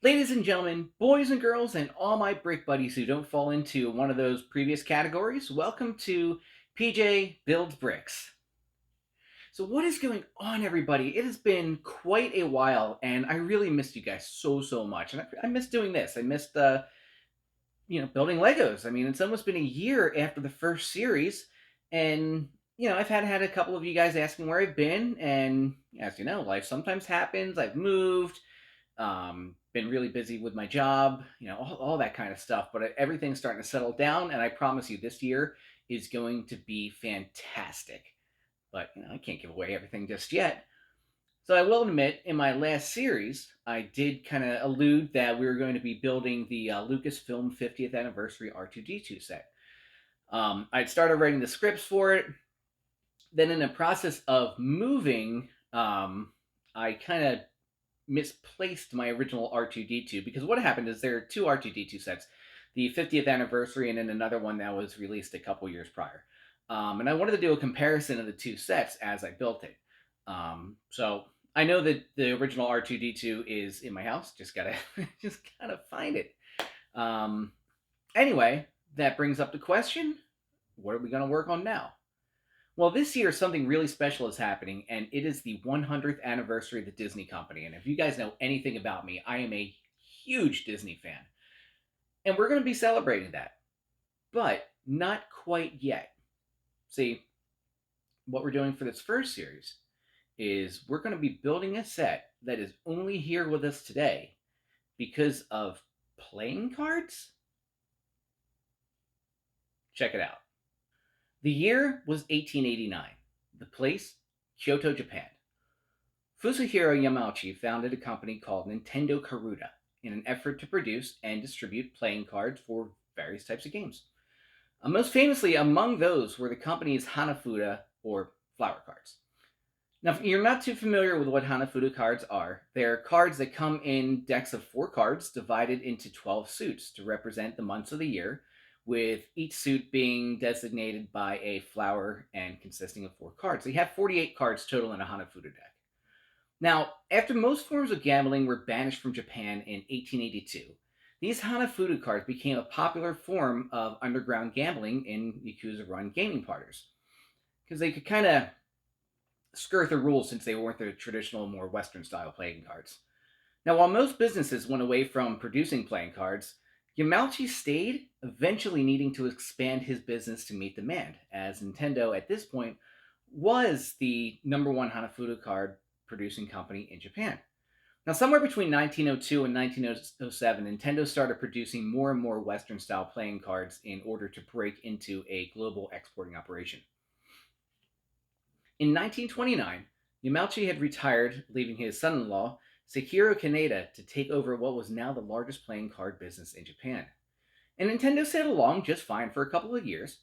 Ladies and gentlemen, boys and girls, and all my brick buddies who don't fall into one of those previous categories, welcome to PJ Builds Bricks. So, what is going on, everybody? It has been quite a while, and I really missed you guys so much. And I missed doing this. I missed, building Legos. I mean, it's almost been a year after the first series, and I've had a couple of you guys asking where I've been, and as you know, life sometimes happens. I've moved, been really busy with my job, all that kind of stuff. But everything's starting to settle down, and I promise you, this year is going to be fantastic. But I can't give away everything just yet. So I will admit, in my last series, I did kind of allude that we were going to be building the Lucasfilm 50th anniversary R2D2 set. I'd started writing the scripts for it. Then, in the process of moving, I kind of misplaced my original R2D2 because what happened is there are two R2D2 sets, the 50th anniversary and then another one that was released a couple years prior. And I wanted to do a comparison of the two sets as I built it. So I know that the original R2D2 is in my house. Just gotta find it. Anyway, that brings up the question: what are we gonna work on now? Well, this year something really special is happening, and it is the 100th anniversary of the Disney Company. And if you guys know anything about me, I am a huge Disney fan. And we're going to be celebrating that, but not quite yet. See, what we're doing for this first series is we're going to be building a set that is only here with us today because of playing cards. Check it out. The year was 1889. The place, Kyoto, Japan. Fusahiro Yamauchi founded a company called Nintendo Karuta in an effort to produce and distribute playing cards for various types of games. Most famously, among those were the company's Hanafuda, or flower cards. Now, if you're not too familiar with what Hanafuda cards are, they're cards that come in decks of 4 cards divided into 12 suits to represent the months of the year, with each suit being designated by a flower and consisting of 4 cards. So you have 48 cards total in a Hanafuda deck. Now, after most forms of gambling were banished from Japan in 1882, these Hanafuda cards became a popular form of underground gambling in Yakuza-run gaming parlors, because they could kind of skirt the rules since they weren't the traditional, more Western-style playing cards. Now, while most businesses went away from producing playing cards, Yamauchi stayed, eventually needing to expand his business to meet demand, as Nintendo at this point was the number one Hanafuda card producing company in Japan. Now, somewhere between 1902 and 1907, Nintendo started producing more and more Western-style playing cards in order to break into a global exporting operation. In 1929, Yamauchi had retired, leaving his son-in-law, Sekiro Kaneda, to take over what was now the largest playing card business in Japan. And Nintendo sailed along just fine for a couple of years,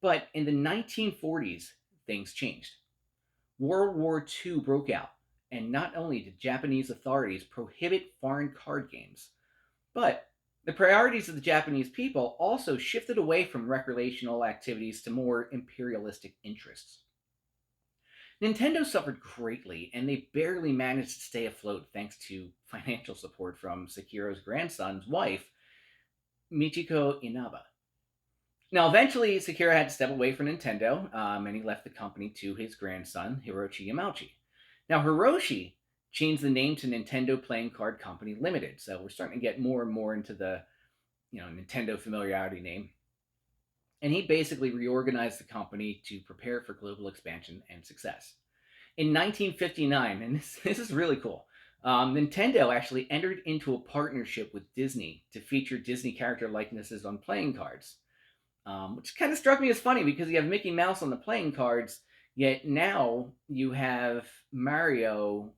but in the 1940s, things changed. World War II broke out, and not only did Japanese authorities prohibit foreign card games, but the priorities of the Japanese people also shifted away from recreational activities to more imperialistic interests. Nintendo suffered greatly, and they barely managed to stay afloat thanks to financial support from Sekiro's grandson's wife, Michiko Inaba. Now, eventually, Sekiro had to step away from Nintendo, and he left the company to his grandson, Hiroshi Yamauchi. Now, Hiroshi changed the name to Nintendo Playing Card Company Limited, so we're starting to get more and more into the, Nintendo familiarity name. And he basically reorganized the company to prepare for global expansion and success. In 1959, and this is really cool, Nintendo actually entered into a partnership with Disney to feature Disney character likenesses on playing cards, which kind of struck me as funny because you have Mickey Mouse on the playing cards, yet now you have Mario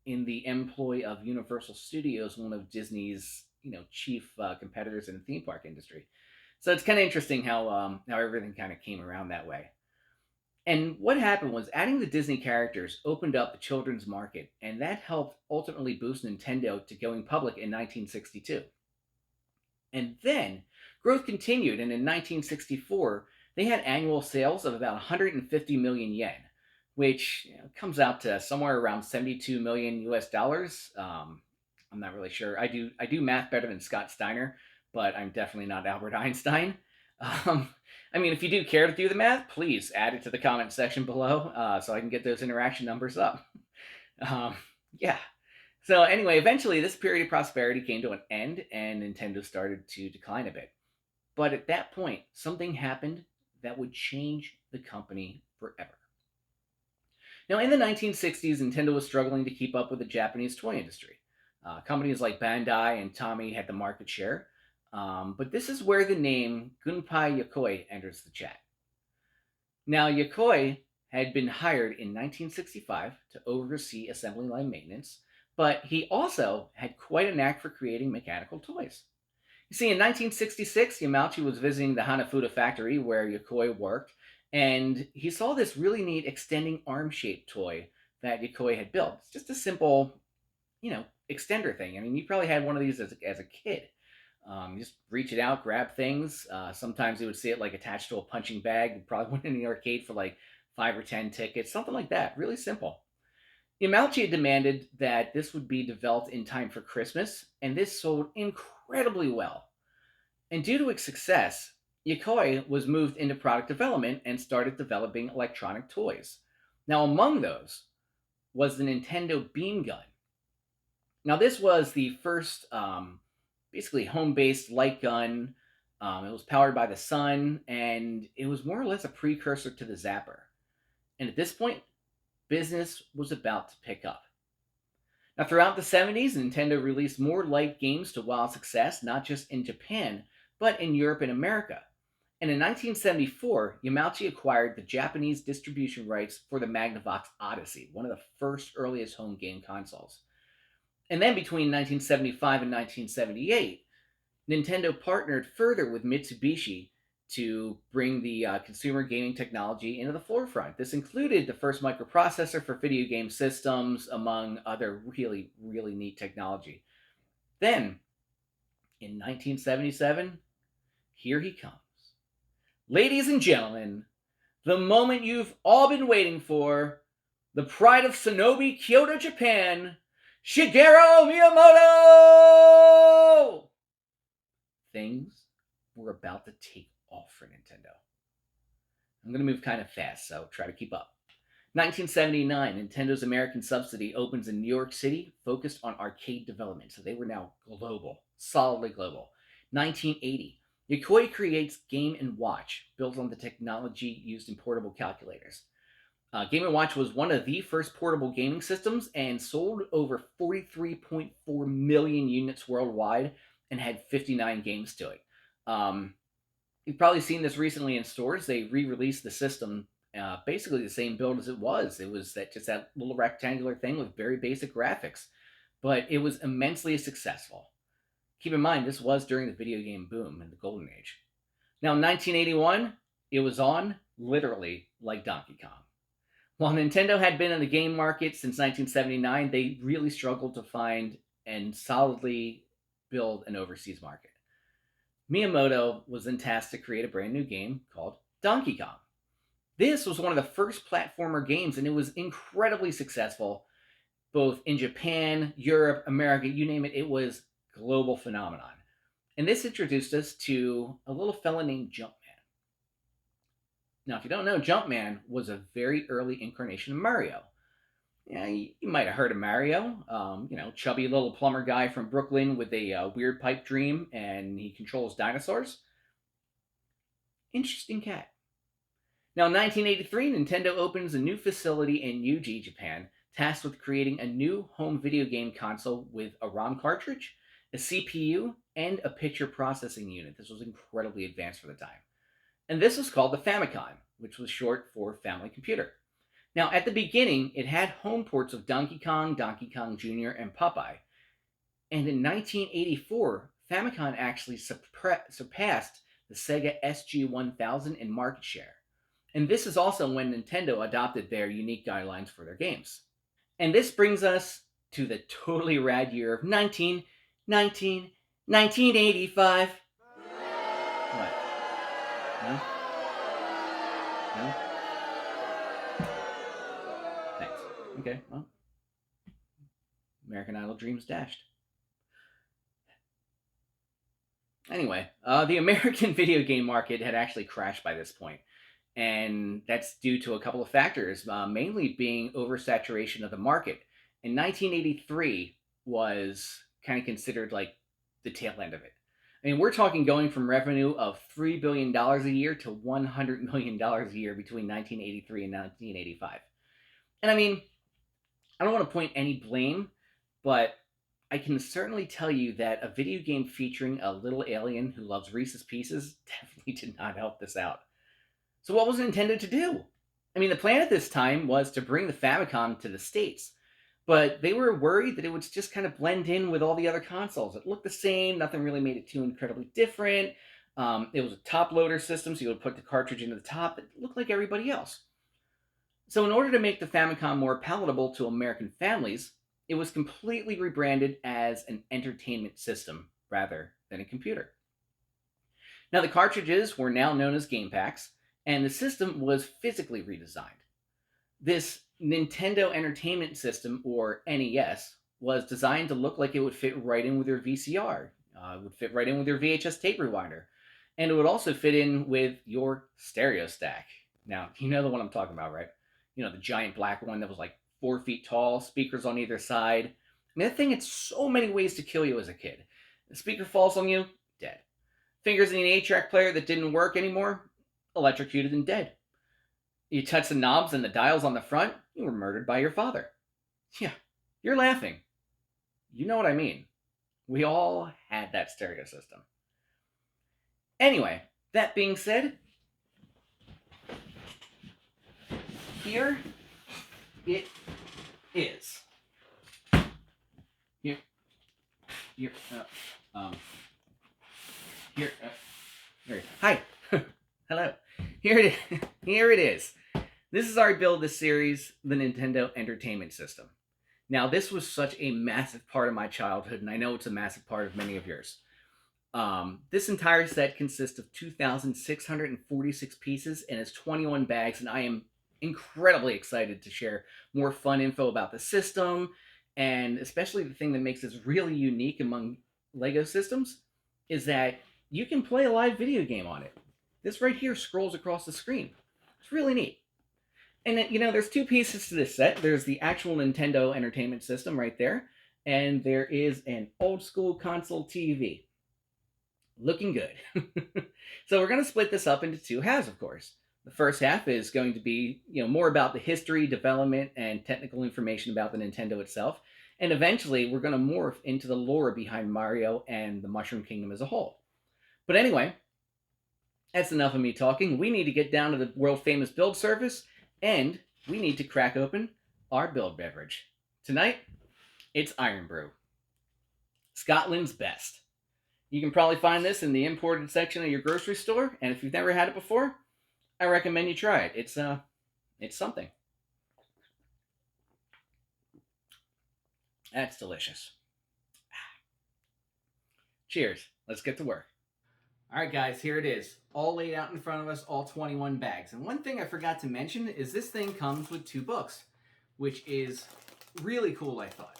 in the employ of Universal Studios, one of Disney's chief competitors in the theme park industry. So it's kind of interesting how everything kind of came around that way. And what happened was adding the Disney characters opened up the children's market, and that helped ultimately boost Nintendo to going public in 1962. And then growth continued, and in 1964, they had annual sales of about 150 million yen, which comes out to somewhere around 72 million US dollars. I'm not really sure. I do math better than Scott Steiner, but I'm definitely not Albert Einstein. Um, I mean, if you do care to do the math, please add it to the comment section below so I can get those interaction numbers up. Um, yeah. So anyway, eventually this period of prosperity came to an end, and Nintendo started to decline a bit. But at that point, something happened that would change the company forever. Now, in the 1960s, Nintendo was struggling to keep up with the Japanese toy industry. Companies like Bandai and Tommy had the market share, but this is where the name Gunpei Yokoi enters the chat. Now, Yokoi had been hired in 1965 to oversee assembly line maintenance, but he also had quite a knack for creating mechanical toys. You see, in 1966, Yamauchi was visiting the Hanafuda factory where Yokoi worked, and he saw this really neat extending arm-shaped toy that Yokoi had built. It's just a simple, extender thing. I mean, you probably had one of these as a kid. You just reach it out, grab things. Sometimes you would see it like attached to a punching bag. You probably went in the arcade for like 5 or 10 tickets, something like that. Really simple. Yamauchi had demanded that this would be developed in time for Christmas, and this sold incredibly well. And due to its success, Yokoi was moved into product development and started developing electronic toys. Now, among those was the Nintendo Beam Gun. Now, this was the first basically home based light gun. It was powered by the sun, and it was more or less a precursor to the Zapper. And at this point, business was about to pick up. Now, throughout the 70s, Nintendo released more light games to wild success, not just in Japan, but in Europe and America. And in 1974, Yamauchi acquired the Japanese distribution rights for the Magnavox Odyssey, one of the first earliest home game consoles. And then between 1975 and 1978, Nintendo partnered further with Mitsubishi to bring the consumer gaming technology into the forefront. This included the first microprocessor for video game systems, among other really, really neat technology. Then, in 1977, here he comes. Ladies and gentlemen, the moment you've all been waiting for, the pride of Sonobe, Kyoto, Japan, Shigeru Miyamoto! Things were about to take off for Nintendo. I'm going to move kind of fast, so try to keep up. 1979, Nintendo's American subsidy opens in New York City, focused on arcade development. So they were now global, solidly global. 1980, Yokoi creates Game & Watch, built on the technology used in portable calculators. Game & Watch was one of the first portable gaming systems and sold over 43.4 million units worldwide and had 59 games to it. You've probably seen this recently in stores. They re-released the system, basically the same build as it was. It was that little rectangular thing with very basic graphics, but it was immensely successful. Keep in mind, this was during the video game boom in the golden age. Now, in 1981, it was on literally like Donkey Kong. While Nintendo had been in the game market since 1979, they really struggled to find and solidly build an overseas market. Miyamoto was then tasked to create a brand new game called Donkey Kong. This was one of the first platformer games, and it was incredibly successful, both in Japan, Europe, America, you name it. It was a global phenomenon. And this introduced us to a little fella named Jumpman. Now, if you don't know, Jumpman was a very early incarnation of Mario. Yeah, you might have heard of Mario. Chubby little plumber guy from Brooklyn with a weird pipe dream, and he controls dinosaurs. Interesting cat. Now, in 1983, Nintendo opens a new facility in Yuji, Japan, tasked with creating a new home video game console with a ROM cartridge, a CPU, and a picture processing unit. This was incredibly advanced for the time. And this was called the Famicom, which was short for Family Computer. Now, at the beginning, it had home ports of Donkey Kong, Donkey Kong Jr., and Popeye. And in 1984, Famicom actually surpassed the Sega SG-1000 in market share. And this is also when Nintendo adopted their unique guidelines for their games. And this brings us to the totally rad year of 1985. What? No? No? Thanks. Okay, well. American Idol dreams dashed. Anyway, the American video game market had actually crashed by this point, and that's due to a couple of factors, mainly being oversaturation of the market. In 1983 was kind of considered like the tail end of it. I mean, we're talking going from revenue of $3 billion a year to $100 million a year between 1983 and 1985. And I mean, I don't want to point any blame, but I can certainly tell you that a video game featuring a little alien who loves Reese's Pieces definitely did not help this out. So, what was it intended to do? I mean, the plan at this time was to bring the Famicom to the States, but they were worried that it would just kind of blend in with all the other consoles. It looked the same, nothing really made it too incredibly different. It was a top loader system, so you would put the cartridge into the top. It looked like everybody else. So, in order to make the Famicom more palatable to American families, it was completely rebranded as an entertainment system rather than a computer. Now, the cartridges were now known as game packs, and the system was physically redesigned. This Nintendo Entertainment System, or NES, was designed to look like it would fit right in with your VCR, it would fit right in with your VHS tape rewinder, and it would also fit in with your stereo stack. Now, you know the one I'm talking about, right? You know, the giant black one that was like 4 feet tall, speakers on either side. I mean, that thing had so many ways to kill you as a kid. The speaker falls on you, dead. Fingers in an 8-track player that didn't work anymore, electrocuted and dead. You touch the knobs and the dials on the front, you were murdered by your father. Yeah, you're laughing. You know what I mean. We all had that stereo system. Anyway, that being said, here it is. Here, here, here. Here. Hi. Hello. Here it is. Here it is. This is our build this series, the Nintendo Entertainment System. Now, this was such a massive part of my childhood, and I know it's a massive part of many of yours. This entire set consists of 2,646 pieces and is 21 bags, and I am incredibly excited to share more fun info about the system, and especially the thing that makes this really unique among LEGO systems is that you can play a live video game on it. This right here scrolls across the screen. It's really neat. And you know, there's 2 pieces to this set. There's the actual Nintendo Entertainment System right there, and there is an old school console TV. Looking good. So we're going to split this up into 2 halves, of course. The first half is going to be, more about the history, development, and technical information about the Nintendo itself. And eventually, we're going to morph into the lore behind Mario and the Mushroom Kingdom as a whole. But anyway, that's enough of me talking. We need to get down to the world-famous build surface, and we need to crack open our build beverage. Tonight, it's Iron Brew. Scotland's best. You can probably find this in the imported section of your grocery store, and if you've never had it before, I recommend you try it. It's something. That's delicious. Cheers. Let's get to work. All right, guys, here it is. All laid out in front of us, all 21 bags. And one thing I forgot to mention is this thing comes with 2 books, which is really cool, I thought.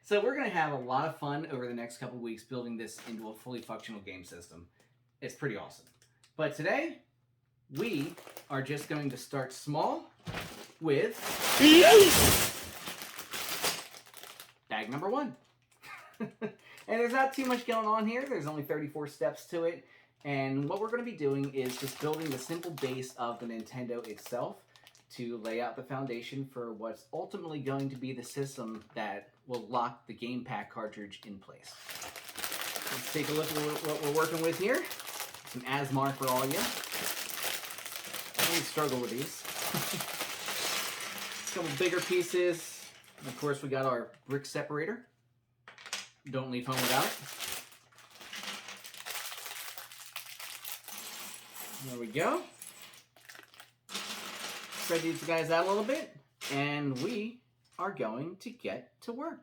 So we're going to have a lot of fun over the next couple weeks building this into a fully functional game system. It's pretty awesome. But today, we are just going to start small with bag number 1. And there's not too much going on here. There's only 34 steps to it. And what we're going to be doing is just building the simple base of the Nintendo itself to lay out the foundation for what's ultimately going to be the system that will lock the game pack cartridge in place. Let's take a look at what we're working with here. Some Asmar for all you. I really struggle with these. A couple bigger pieces. And of course, we got our brick separator. Don't leave home without it. There we go. Spread these guys out a little bit, and we are going to get to work.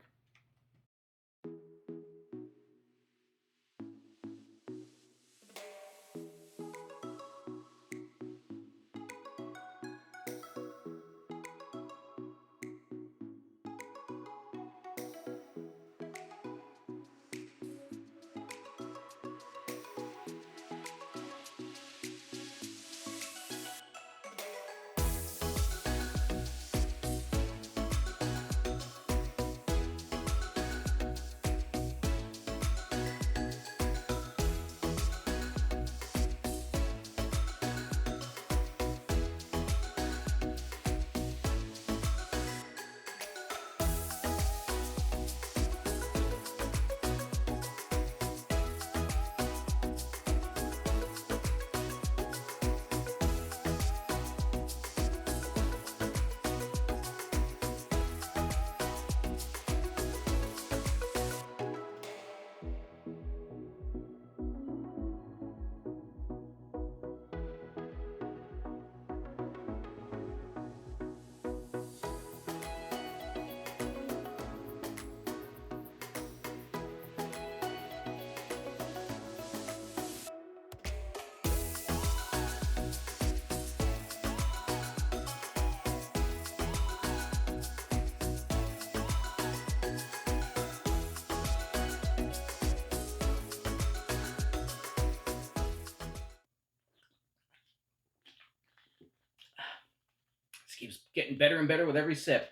keeps getting better and better with every sip.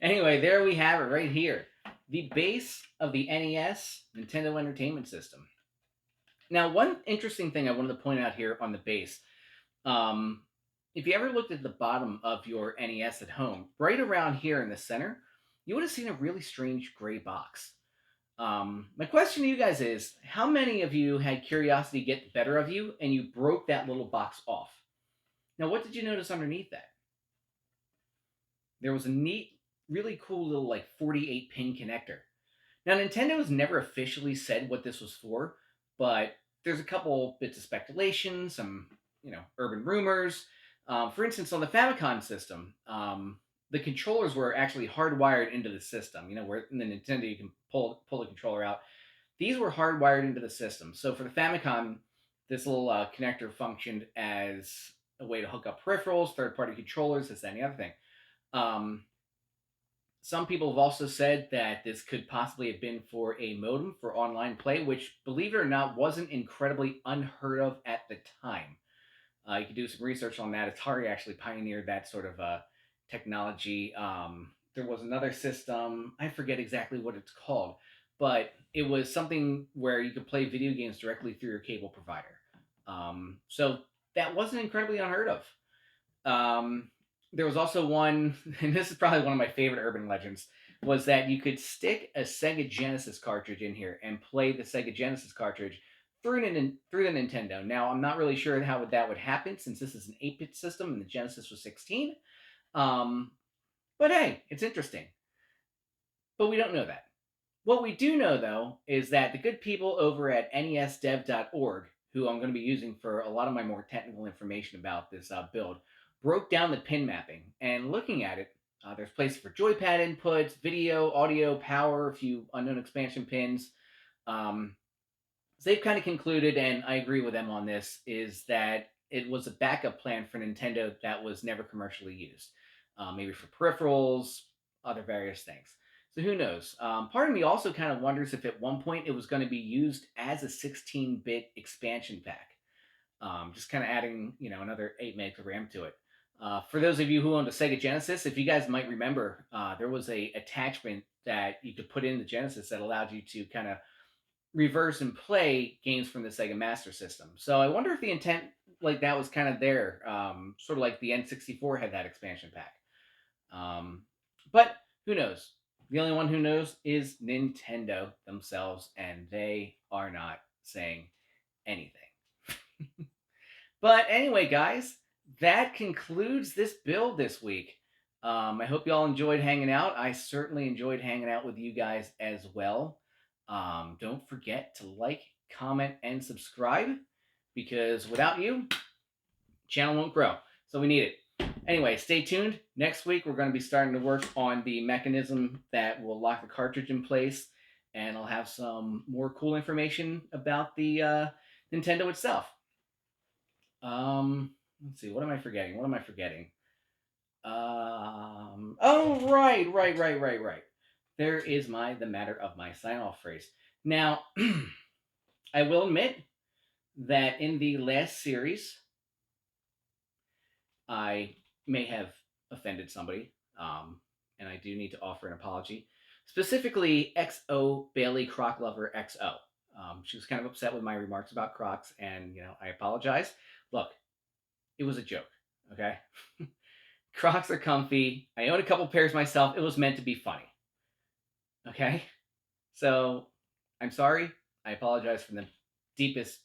Anyway, there we have it right here. The base of the NES, Nintendo Entertainment System. Now, one interesting thing I wanted to point out here on the base, um, if you ever looked at the bottom of your NES at home, right around here in the center, you would have seen a really strange gray box. My question to you guys is, how many of you had curiosity get the better of you and you broke that little box off? Now, what did you notice underneath that? There was a neat, really cool little like 48 pin connector. Now, Nintendo has never officially said what this was for, but there's a couple bits of speculation, some urban rumors. For instance, on the Famicom system, the controllers were actually hardwired into the system. Where in the Nintendo you can pull the controller out. These were hardwired into the system. So for the Famicom, this little connector functioned as a way to hook up peripherals, third-party controllers, this, that, and the other thing. Some people have also said that this could possibly have been for a modem for online play, which, believe it or not, wasn't incredibly unheard of at the time. You could do some research on that. Atari actually pioneered that sort of technology. There was another system, I forget exactly what it's called, but it was something where you could play video games directly through your cable provider. So that wasn't incredibly unheard of. There was also one, and this is probably one of my favorite urban legends, was that you could stick a Sega Genesis cartridge in here and play the Sega Genesis cartridge through the Nintendo. Now, I'm not really sure how that would happen since this is an 8-bit system and the Genesis was 16. But hey, it's interesting. But we don't know that. What we do know, though, is that the good people over at nesdev.org, who I'm going to be using for a lot of my more technical information about this build, broke down the pin mapping. And looking at it, there's places for joypad inputs, video, audio, power, a few unknown expansion pins. So they've kind of concluded, and I agree with them on this, is that it was a backup plan for Nintendo that was never commercially used. Maybe for peripherals, other various things. So who knows? Part of me also kind of wonders if at one point it was going to be used as a 16-bit expansion pack. Just kind of adding, another 8 meg of RAM to it. For those of you who owned a Sega Genesis, if you guys might remember, there was a attachment that you could put in the Genesis that allowed you to kind of reverse and play games from the Sega Master System. So I wonder if the intent like that was kind of there, sort of like the N64 had that expansion pack. But who knows? The only one who knows is Nintendo themselves, and they are not saying anything. But anyway, guys, that concludes this build this week. I hope you all enjoyed hanging out. I certainly enjoyed hanging out with you guys as well. Don't forget to like, comment, and subscribe, because without you, channel won't grow. So we need it. Anyway, stay tuned. Next week, we're going to be starting to work on the mechanism that will lock the cartridge in place, and I'll have some more cool information about the Nintendo itself. Let's see. What am I forgetting? Oh, right. There is the matter of my sign-off phrase. Now, I will admit that in the last series, I may have offended somebody, and I do need to offer an apology. Specifically, XO Bailey Croc Lover XO. She was kind of upset with my remarks about Crocs, and I apologize. Look, it was a joke, okay? Crocs are comfy. I own a couple pairs myself. It was meant to be funny, okay? So I'm sorry. I apologize from the deepest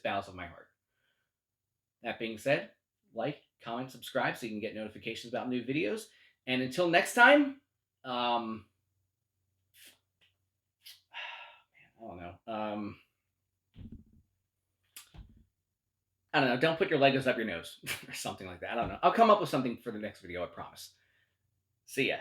bowels of my heart. That being said, like, comment, subscribe so you can get notifications about new videos. And until next time, I don't know. I don't know. Don't put your Legos up your nose or something like that. I don't know. I'll come up with something for the next video, I promise. See ya.